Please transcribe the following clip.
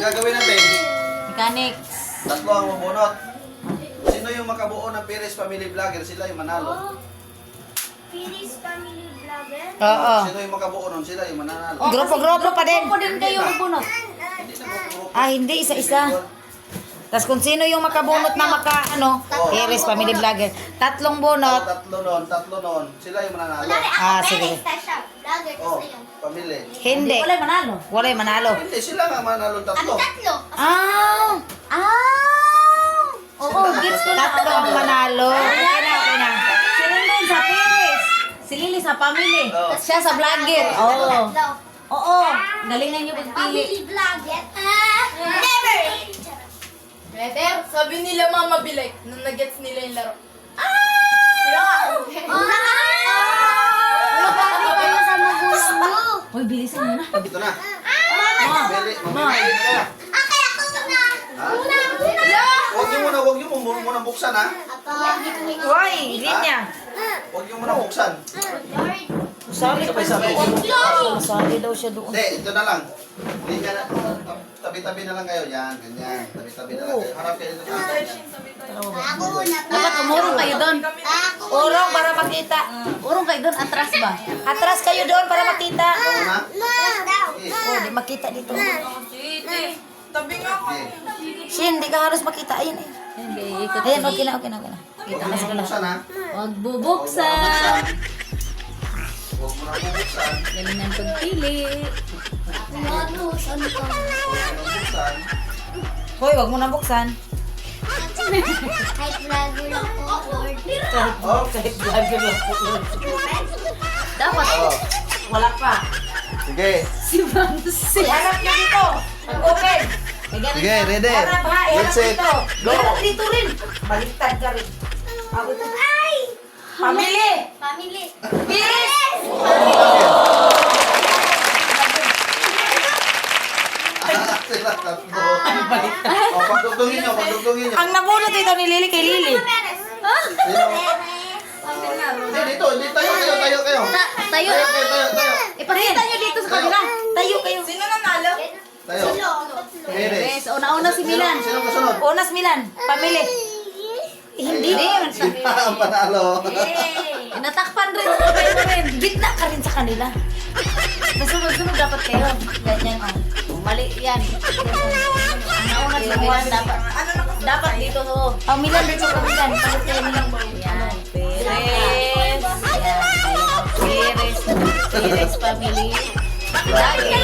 gagawin natin? Mechanics. Tatlo ang mabunot. Sino yung makabuo ng Perez Family Vlogger? Sila yung manalo. Piris Family Vlogger? Oo. Sino yung makabuo nun? Sila yung mananalo. Grupo-grupo pa din. Grupo din kayo magbunot. Hindi na grupo-grupo. Ah, hindi. Isa-isa. Tapos kung sino yung makabunot na Iris Family Vlogger. Tatlong bunot. Tatlo nun. Sila yung mananalo. Ah, sige. Vlogger Oh, kasi yung... pamili. Hindi. Wala manalo. Wala yung manalo. Hindi, sila nga mananalo tatlo. Tatlo. Ah! Oo, gets ko na. Tatlo ang manalo. Okay na, okay na. Si Rendon sa Perez. Si Lily sa family. Oo. Siya sa vlogger. Oo. Tatlo. Oo. Galingan niyo pagpili. Family Vlogger. Never! Better, sabi nila mama bilay nung nag-gets nila yung laro. Grabe kayo sa magulo. Hoy, bilisan mo na. Ito na. Mamili ka. Okay, ako muna. Huwag niyo muna buksan ha. Hoy, linya. Huwag niyo muna buksan. Sorry. Sabay-sabay. Sorry daw siya doon. Hindi, ito na lang. Hindi ka na. Tabi-tabi na lang kayo. Yan, ganyan. Tabi-tabi na lang kayo. Harap kayo dito. Ako muna pa. Dapat umurong kayo doon. Ako Urong para makita. Urong kayo doon. Atras ba? Atras kayo doon para makita. Una. daw. Oh, di makita dito. Tabi nga ako. Okay. Shin, di ka halos makita. Ayun eh. Hindi, ikot. Ayan, okay na, okay na, okay na. Kita Huwag na mo sila. buksan ha. Huwag bubuksan. Huwag mo na buksan. Galingan pagpili. Magusan ko. Buksan. Hoy, wag mo na buksan. Kahit vlogger lang po, Lord. Oh, Kahit vlogger lang po. Dapat. oh. Wala pa. Sige. Si Vansi. Iharap niyo dito. Mag-open. Sige, ready. Iharap ha, iharap Get set. dito. Go. Iharap dito rin. Baliktad ka rin. Ako ito. Ay! Family. Family. Bilis. Sila tatlo. Oh, pagdugtungin nyo, pagdugtungin nyo. Ang nabulot ito ni Lily kay Lily. Sino? Hindi, dito. Hindi, tayo kayo. Tayo. Tayo. Ipakita niyo dito sa kanila. Tayo kayo. Sino nanalo? Tayo. Perez. Yes, una-una si Milan. Sino kasunod? Unas Milan. Family. Hindi. Sila ang panalo. Natakpan rin. Sabay mo rin. Gitna ka rin sa kanila. Nasunod-sunod dapat kayo. Ganyan oh. Mali yan. Nauna si Milan dapat. Dapat dito oh. Oh, Milan dito ka Milan. Pagod kayo Milan. Yan. Perez. Yan. Perez. Perez family. Lagi.